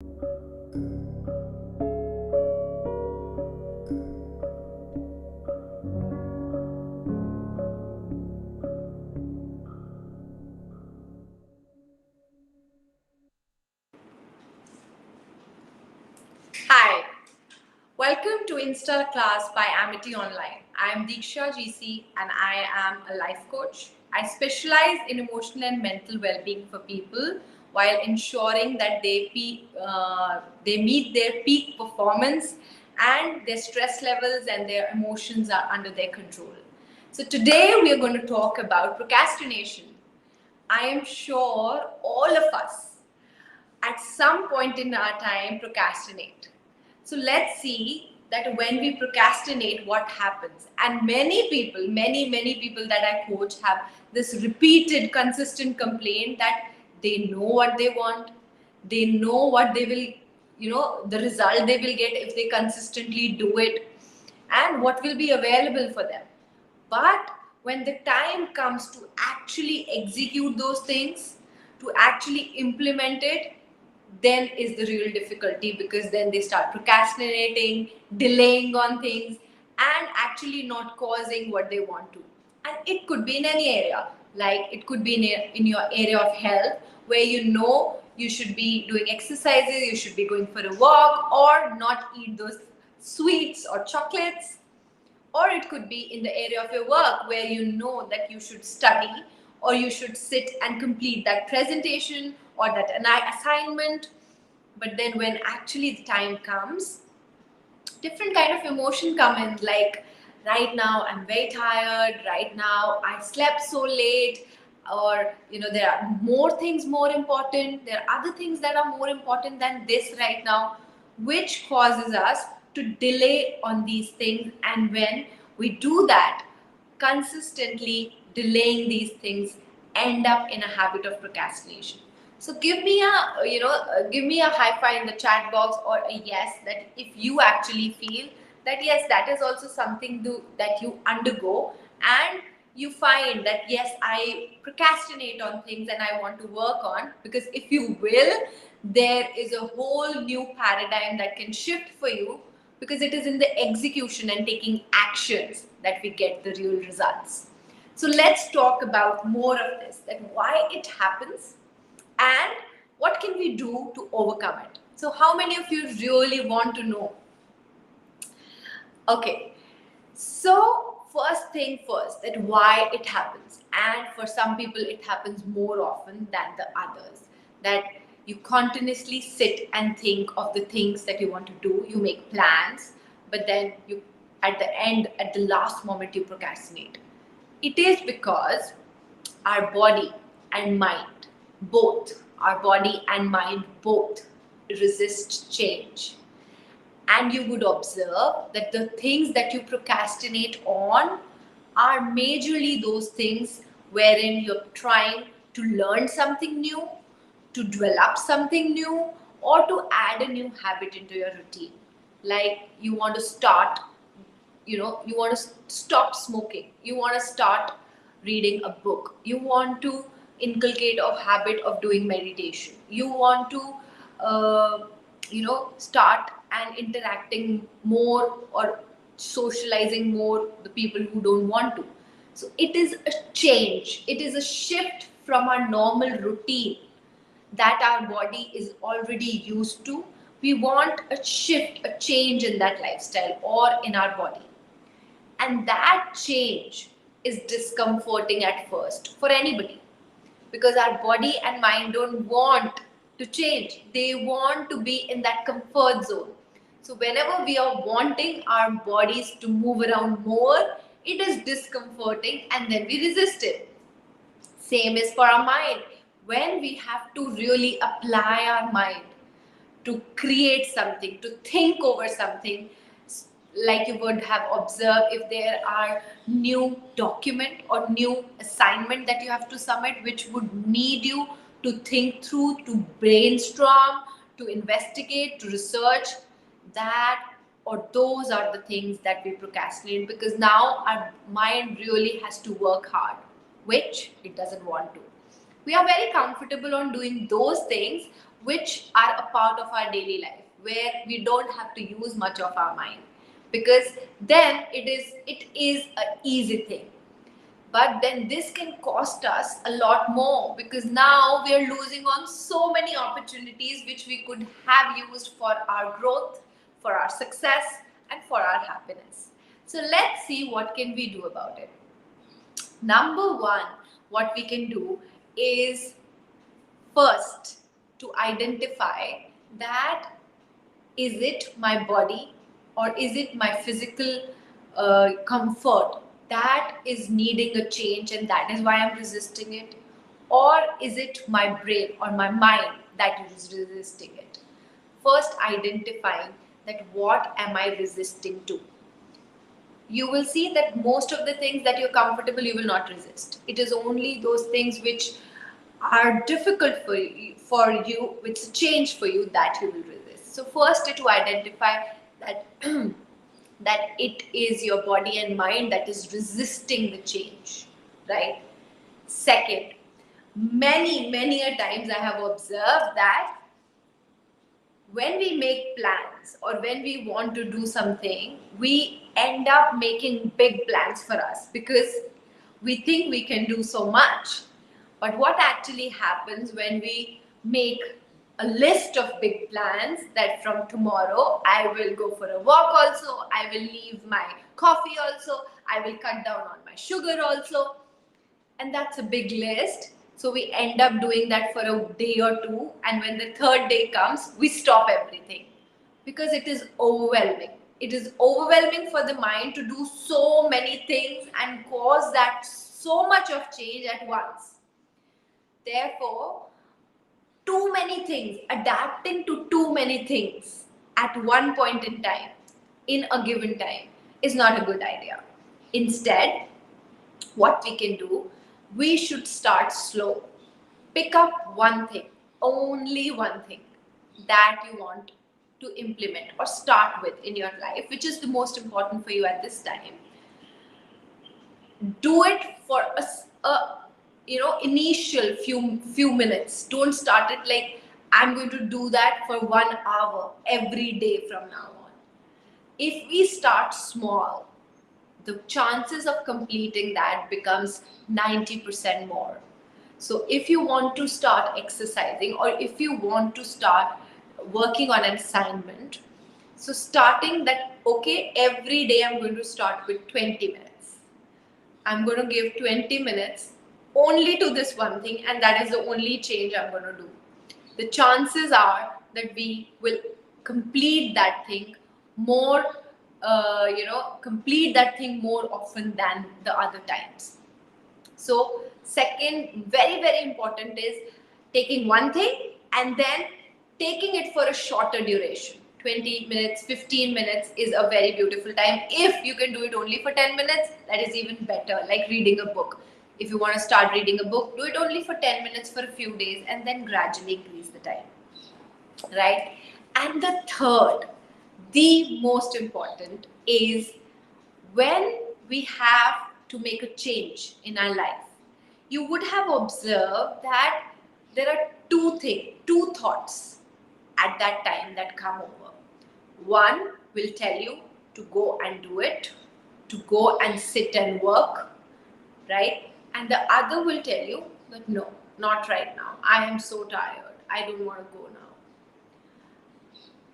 Hi, welcome to InstaClass by Amity Online. I am Deeksha GC and I am a life coach. I specialize in emotional and mental well-being for people while ensuring that they meet their peak performance and their stress levels and their emotions are under their control. So today we are going to talk about procrastination. I am sure all of us at some point in our time procrastinate. So let's see that when we procrastinate, what happens. And many people that I coach have this repeated, consistent complaint that they know what they want, they know what they will, the result they will get if they consistently do it, and what will be available for them. But when the time comes to actually execute those things, to actually implement it, then is the real difficulty, because then they start procrastinating, delaying on things, and actually not causing what they want to. And it could be in any area, like it could be in your area of health, where you should be doing exercises, you should be going for a walk, or not eat those sweets or chocolates. Or it could be in the area of your work, where you know that you should study or you should sit and complete that presentation or that an assignment. But then when actually the time comes, different kind of emotion come in, like right now I'm very tired, right now I slept so late, or there are more things more important, there are other things that are more important than this right now, which causes us to delay on these things. And when we do that, consistently delaying these things end up in a habit of procrastination. So give me a high five in the chat box, or a yes, that if you actually feel that yes, that is also something that you undergo, and you find that yes, I procrastinate on things and I want to work on. Because if you will, there is a whole new paradigm that can shift for you, because it is in the execution and taking actions that we get the real results. So let's talk about more of this, that why it happens and what can we do to overcome it. So how many of you really want to know? Okay, so first thing first, that why it happens. And for some people it happens more often than the others, that you continuously sit and think of the things that you want to do, you make plans, but then you at the end, at the last moment, you procrastinate. It is because our body and mind our body and mind both resist change. And you would observe that the things that you procrastinate on are majorly those things wherein you're trying to learn something new, to develop something new, or to add a new habit into your routine. Like you want to start, you want to stop smoking, you want to start reading a book, you want to inculcate a habit of doing meditation, you want to start and interacting more or socializing more the people who don't want to. So it is a change, it is a shift from our normal routine that our body is already used to. We want a shift, a change in that lifestyle or in our body. And that change is discomforting at first for anybody, because our body and mind don't want to change. They want to be in that comfort zone. So whenever we are wanting our bodies to move around more, it is discomforting and then we resist it. Same is for our mind. When we have to really apply our mind to create something, to think over something, like you would have observed, if there are new document or new assignment that you have to submit, which would need you to think through, to brainstorm, to investigate, to research, that or those are the things that we procrastinate, because now our mind really has to work hard, which it doesn't want to. We are very comfortable on doing those things which are a part of our daily life, where we don't have to use much of our mind, because then it is an easy thing. But then this can cost us a lot more, because now we are losing on so many opportunities which we could have used for our growth, for our success, and for our happiness. So let's see what can we do about it. Number one, what we can do is first to identify that is it my body or is it my physical comfort that is needing a change and that is why I'm resisting it, or is it my brain or my mind that is resisting it. First, identifying that what am I resisting to. You will see that most of the things that you're comfortable, you will not resist. It is only those things which are difficult for you, which change for you, that you will resist. So first, to identify that that it is your body and mind that is resisting the change, right? Second, many a times I have observed that when we make plans or when we want to do something, we end up making big plans for us because we think we can do so much. But what actually happens when we make a list of big plans, that from tomorrow I will go for a walk also, I will leave my coffee also, I will cut down on my sugar also, and that's a big list. So we end up doing that for a day or two, and when the third day comes, we stop everything because it is overwhelming. It is overwhelming for the mind to do so many things and cause that so much of change at once. Therefore, too many things, adapting to too many things at one point in time, in a given time, is not a good idea. Instead, what we can do, we should start slow. Pick up one thing, only one thing that you want to implement or start with in your life, which is the most important for you at this time. Do it for initial few minutes. Don't start it like I'm going to do that for 1 hour every day from now on. If we start small, the chances of completing that becomes 90% more. So if you want to start exercising or if you want to start working on an assignment, so starting that, okay, every day I'm going to start with 20 minutes. I'm going to give 20 minutes only to this one thing, and that is the only change I'm going to do. The chances are that we will complete that thing more, complete that thing more often than the other times. So second, very important is taking one thing and then taking it for a shorter duration. 20 minutes, 15 minutes is a very beautiful time. If you can do it only for 10 minutes, that is even better, like reading a book. If you want to start reading a book, do it only for 10 minutes for a few days and then gradually increase the time, right? And the third, the most important, is when we have to make a change in our life. You would have observed that there are two thoughts at that time that come over. One will tell you to go and do it, to go and sit and work, right? And the other will tell you that no, not right now. I am so tired. I don't want to go now.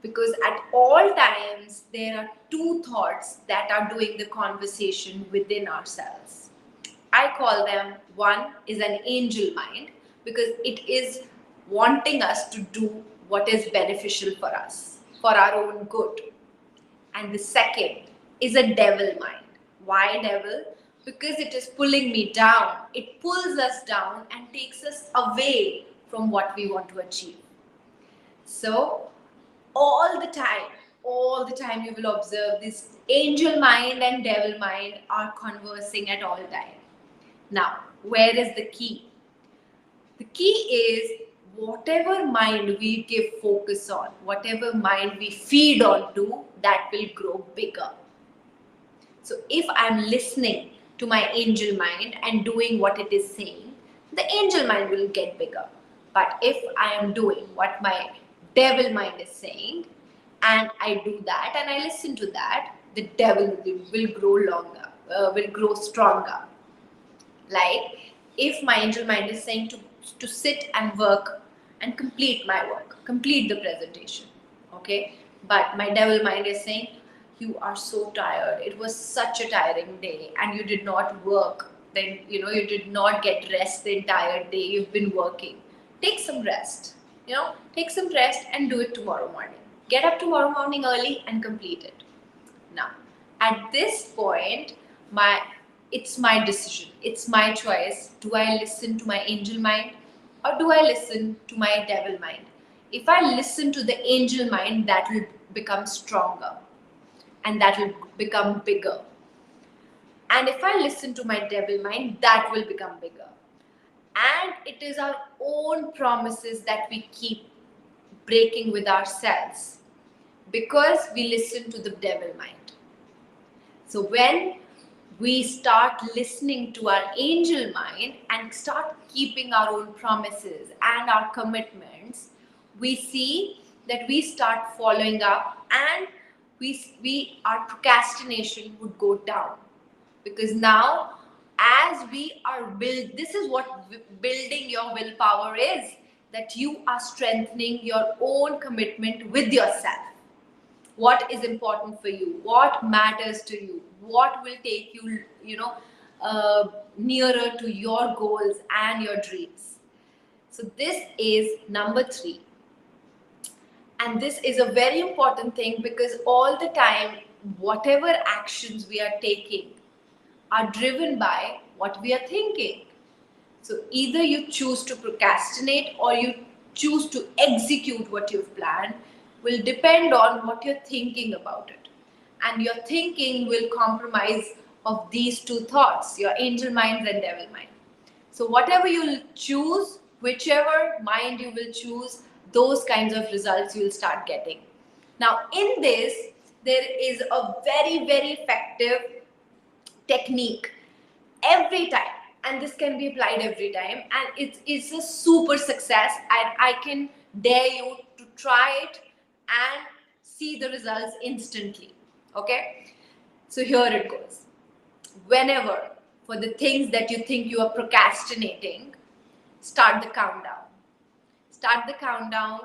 Because at all times, there are two thoughts that are doing the conversation within ourselves. I call them, one is an angel mind, because it is wanting us to do what is beneficial for us, for our own good. And the second is a devil mind. Why devil? Because it is pulling me down. It pulls us down and takes us away from what we want to achieve. So, all the time you will observe this angel mind and devil mind are conversing at all time. Now, where is the key? The key is whatever mind we give focus on, whatever mind we feed on to, that will grow bigger. So if I'm listening to my angel mind and doing what it is saying, the angel mind will get bigger. But if I am doing what my devil mind is saying, and I do that and I listen to that, the devil will grow longer, will grow stronger. Like if my angel mind is saying to sit and work and complete my work, complete the presentation, okay, but my devil mind is saying you are so tired, it was such a tiring day and you did not work, then you did not get rest the entire day, you've been working, take some rest, take some rest and do it tomorrow morning, get up tomorrow morning early and complete it. Now at this point, it's my decision, it's my choice. Do I listen to my angel mind or do I listen to my devil mind? If I listen to the angel mind, that will become stronger and that will become bigger. And if I listen to my devil mind, that will become bigger. And it is our own promises that we keep breaking with ourselves because we listen to the devil mind. So when we start listening to our angel mind and start keeping our own promises and our commitments, we see that we start following up and our procrastination would go down. Because now, as we are this is what building your willpower is, that you are strengthening your own commitment with yourself. What is important for you, what matters to you, what will take you nearer to your goals and your dreams. So this is number 3, and this is a very important thing because all the time whatever actions we are taking are driven by what we are thinking. So either you choose to procrastinate or you choose to execute what you've planned will depend on what you're thinking about it. And your thinking will compromise of these two thoughts, your angel mind and devil mind. So whatever you'll choose, whichever mind you will choose, those kinds of results you'll start getting. Now in this, there is a very, very effective technique every time, and this can be applied every time, and it's a super success, and I can dare you to try it and see the results instantly. Okay, so here it goes. Whenever, for the things that you think you are procrastinating, start the countdown. Start the countdown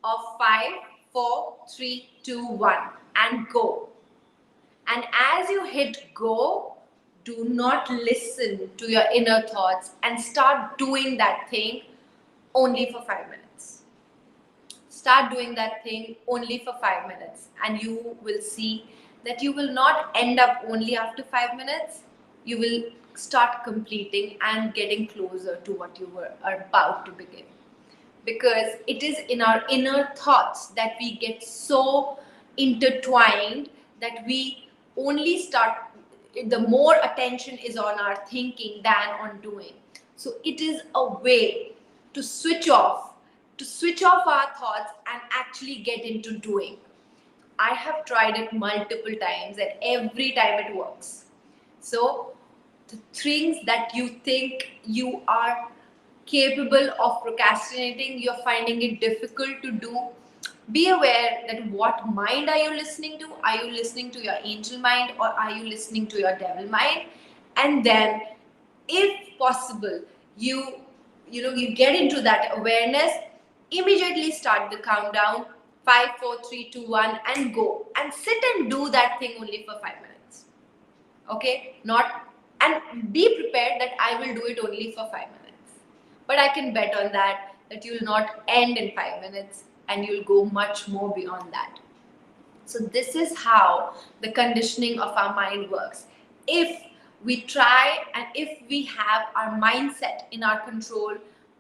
of 5, 4, 3, 2, 1 and go. And as you hit go, do not listen to your inner thoughts and start doing that thing only for 5 minutes. Start doing that thing only for 5 minutes, and you will see that you will not end up only after 5 minutes. You will start completing and getting closer to what you are about to begin. Because it is in our inner thoughts that we get so intertwined that we only start, the more attention is on our thinking than on doing. So it is a way to switch off our thoughts and actually get into doing. I have tried it multiple times and every time it works. So the things that you think you are capable of procrastinating, you're finding it difficult to do, be aware that what mind are you listening to? Are you listening to your angel mind or are you listening to your devil mind? And then if possible, you get into that awareness, immediately start the countdown, 5, 4, 3, 2, 1 and go, and sit and do that thing only for 5 minutes. Okay, and be prepared that I will do it only for 5 minutes. But I can bet on that you'll not end in 5 minutes and you'll go much more beyond that. So this is how the conditioning of our mind works. If we try and if we have our mindset in our control,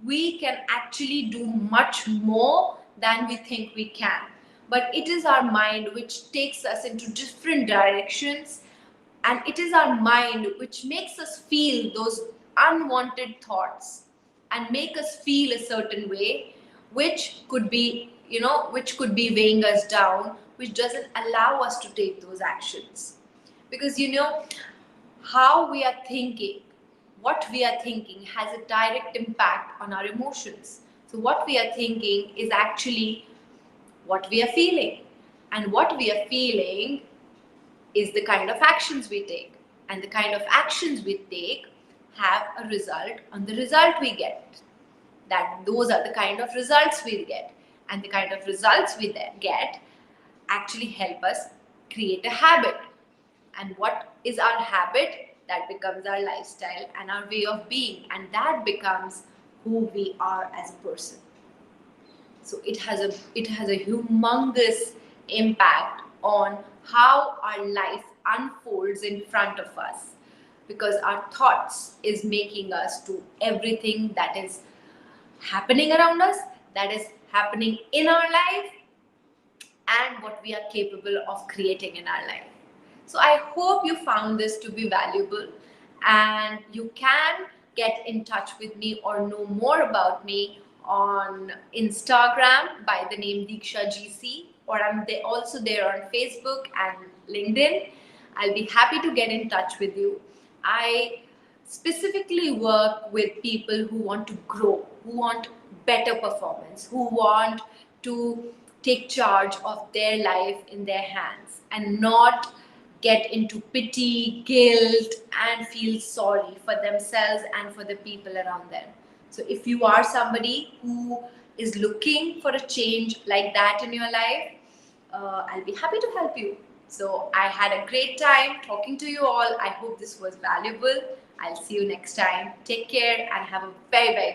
we can actually do much more than we think we can. But it is our mind which takes us into different directions, and it is our mind which makes us feel those unwanted thoughts and make us feel a certain way, which could be weighing us down, which doesn't allow us to take those actions. Because how we are thinking, what we are thinking has a direct impact on our emotions. So what we are thinking is actually what we are feeling. And what we are feeling is the kind of actions we take. And the kind of actions we take have a result on the result we get. That those are the kind of results we get. And the kind of results we get actually help us create a habit. And what is our habit? That becomes our lifestyle and our way of being. And that becomes who we are as a person. So it has a humongous impact on how our life unfolds in front of us, because our thoughts is making us do everything that is happening around us, that is happening in our life, and what we are capable of creating in our life. So I hope you found this to be valuable, and you can get in touch with me or know more about me on Instagram by the name Deeksha GC, or I'm also there on Facebook and LinkedIn. I'll be happy to get in touch with you. I specifically work with people who want to grow, who want better performance, who want to take charge of their life in their hands and not get into pity, guilt, and feel sorry for themselves and for the people around them. So, if you are somebody who is looking for a change like that in your life, I'll be happy to help you. So, I had a great time talking to you all. I hope this was valuable. I'll see you next time. Take care and have a very, very